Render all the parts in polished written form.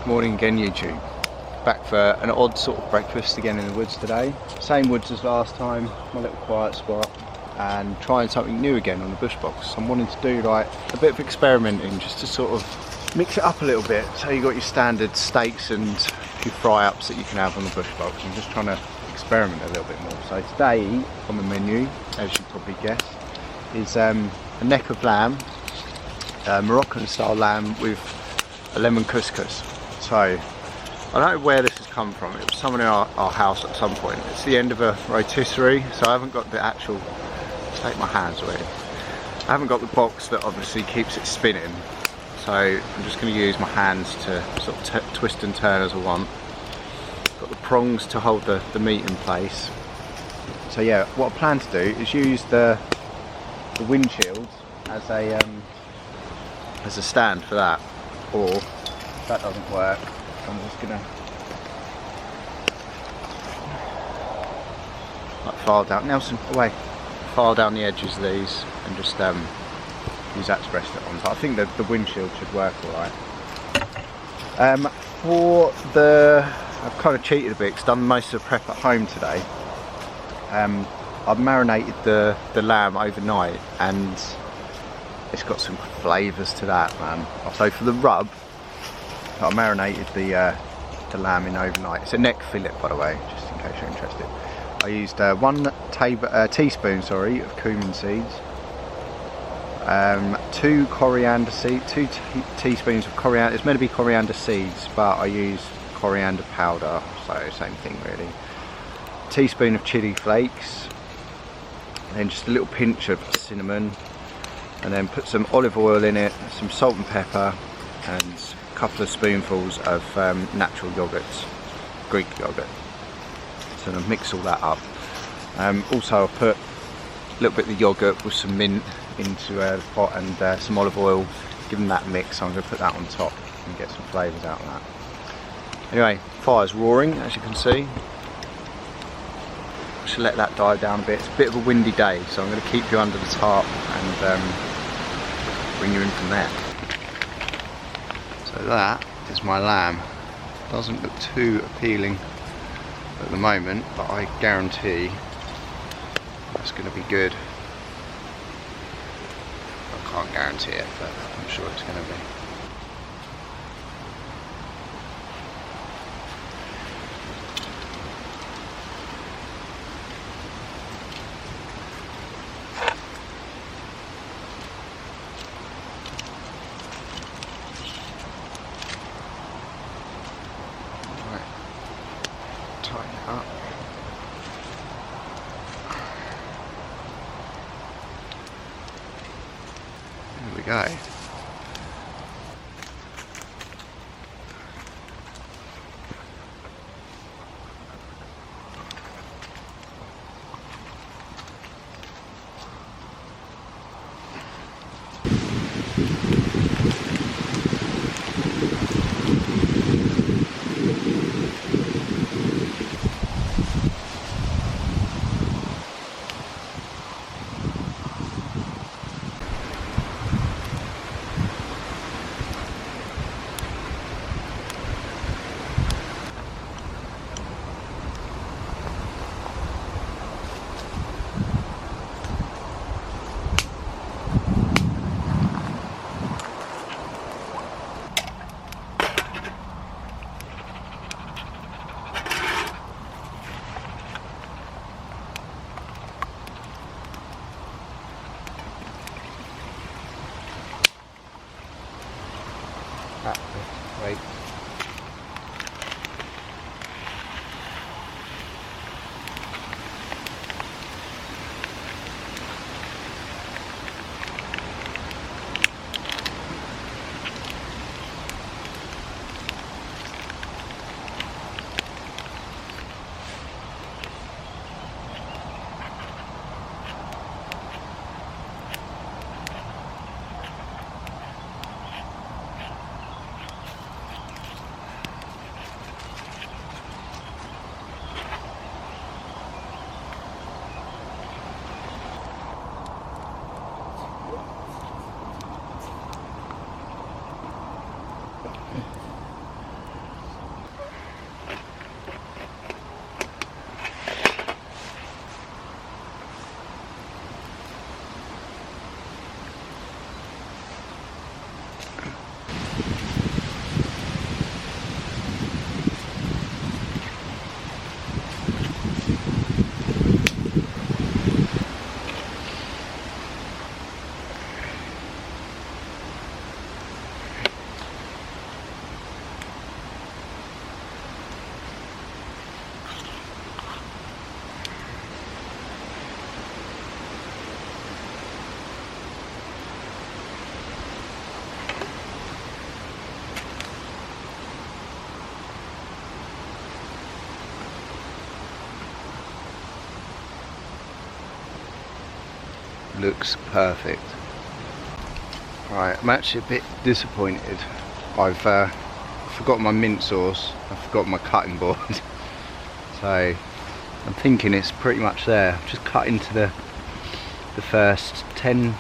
Morning again, YouTube. Back for an odd sort of breakfast again in the woods today. Same woods as last time, my little quiet spot, and trying something new again on the Bushbox. I'm wanting to do like a bit of experimenting just to sort of mix it up a little bit. So you got your standard steaks and your fry ups that you can have on the Bushbox. I'm just trying to experiment a little bit more. So today on the menu, as you probably guess, is a neck of lamb, Moroccan style lamb with a lemon couscous. So I don't know where this has come from. It was someone in our house at some point. It's the end of a rotisserie, so I haven't got the actual, take my hands away. I haven't got the box that obviously keeps it spinning. So I'm just going to use my hands to sort of twist and turn as I want. Got the prongs to hold the meat in place. So yeah, what I plan to do is use the windshield as a stand for that. Or if that doesn't work, I'm just gonna like file down, Nelson, away, file down the edges of these and just use that to rest it on. So I think that the windshield should work alright. I've kind of cheated a bit because I've done most of the prep at home today. I've marinated the lamb overnight and it's got some flavours to that, man. So for the rub, I marinated the lamb in overnight. It's a neck fillet, by the way, just in case you're interested. I used 1 teaspoon, of cumin seeds, 2 coriander seeds, 2 teaspoons of coriander. It's meant to be coriander seeds, but I used coriander powder, so same thing really. A teaspoon of chili flakes, and then just a little pinch of cinnamon. And then put some olive oil in it, some salt and pepper, and a couple of spoonfuls of natural yogurts, Greek yogurt. So I'm going to mix all that up. Also I'll put a little bit of the yogurt with some mint into the pot and some olive oil, give them that mix. So I'm going to put that on top and get some flavours out of that. Anyway, fire's roaring, as you can see. I should let that die down a bit. It's a bit of a windy day, so I'm going to keep you under the tarp and bring you in from there. So that is my lamb. Doesn't look too appealing at the moment, but I guarantee it's going to be good. I can't guarantee it, but I'm sure it's going to be. Tighten it up. There we go. Wait. looks perfect. Right, I'm actually a bit disappointed. I've forgotten my mint sauce, I've forgotten my cutting board. So I'm thinking it's pretty much there. I've just cut into the first 10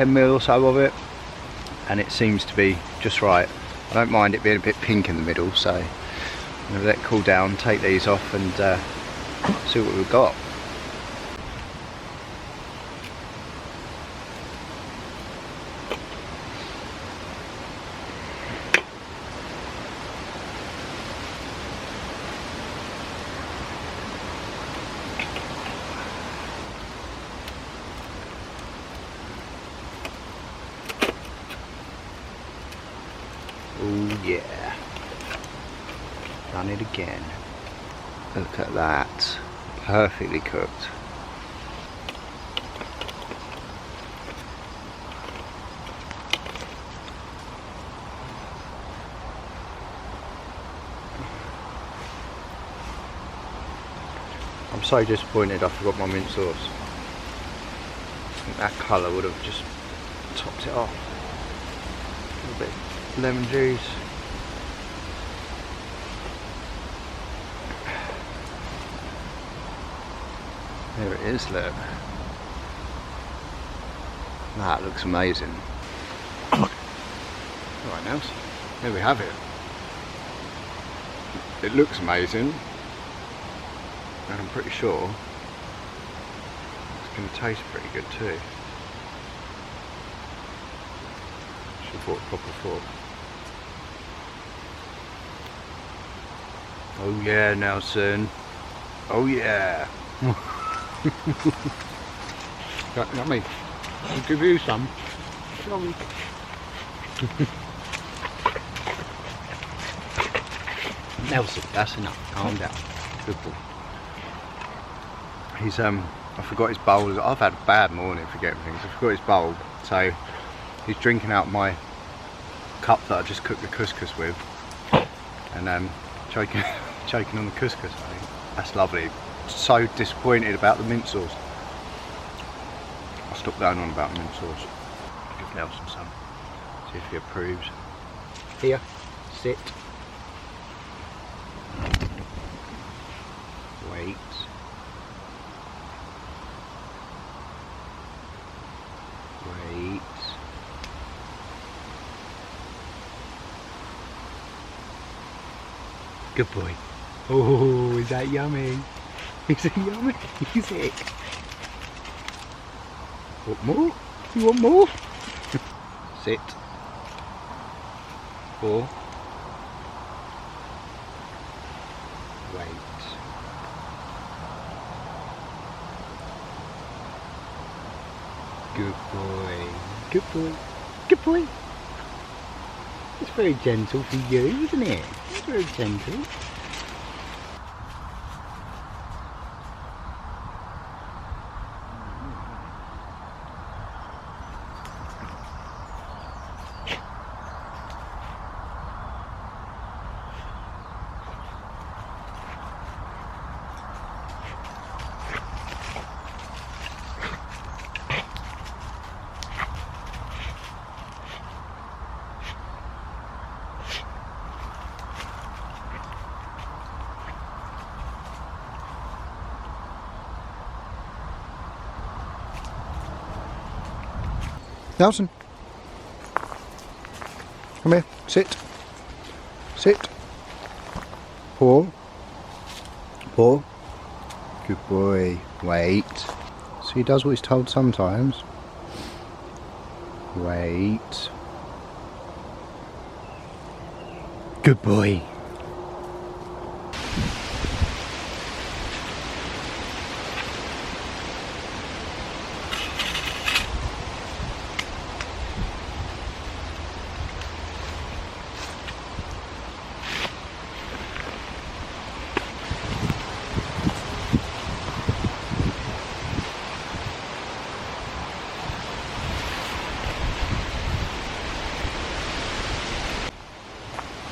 mil or so of it, and it seems to be just right. I don't mind it being a bit pink in the middle, so I'm going to let it cool down, take these off and see what we've got. Oh yeah, done it again. Look at that, perfectly cooked. I'm so disappointed I forgot my mint sauce. I think that colour would have just topped it off. A little bit of lemon juice. There it is, look. That looks amazing. Alright, now, there we have it. It looks amazing, and I'm pretty sure it's going to taste pretty good too. Should have bought a proper fork. Oh yeah, Nelson. Oh yeah. Yummy. I'll give you some. Yummy. Nelson, that's enough. Calm down. Good boy. He's I forgot his bowl. I've had a bad morning forgetting things. I forgot his bowl, so he's drinking out my cup that I just cooked the couscous with, and choking on the couscous. I think that's lovely. So disappointed about the mint sauce. I'll stop going on about mint sauce. Give Nelson some. See if he approves. Here, sit. Wait. Wait. Good boy. Oh, is that yummy? Is it yummy? Is it? Want more? You want more? Sit. 4. Wait. Good boy. Good boy. Good boy. It's very gentle for you, isn't it? It's very gentle. Nelson, come here, sit, sit, paw, paw, good boy, wait, so he does what he's told sometimes, wait, good boy.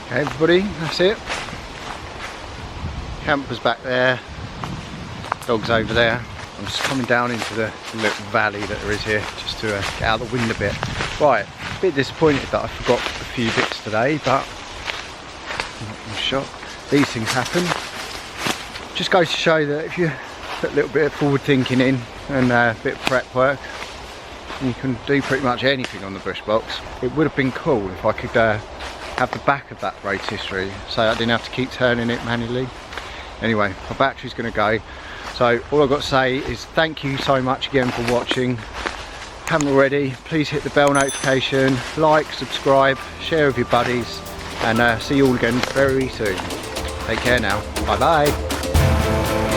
Okay, everybody, that's it. Camper's back there, dog's over there. I'm just coming down into the little valley that there is here, just to get out of the wind a bit. Right, a bit disappointed that I forgot a few bits today, but I'm not in shock. These things happen. Just goes to show that if you put a little bit of forward thinking in and a bit of prep work, you can do pretty much anything on the Bushbox. It would have been cool if I could have the back of that race history, so I didn't have to keep turning it manually. Anyway, my battery's going to go, so all I've got to say is thank you so much again for watching. If you haven't already, please hit the bell notification, like, subscribe, share with your buddies, and see you all again very soon. Take care now. Bye bye.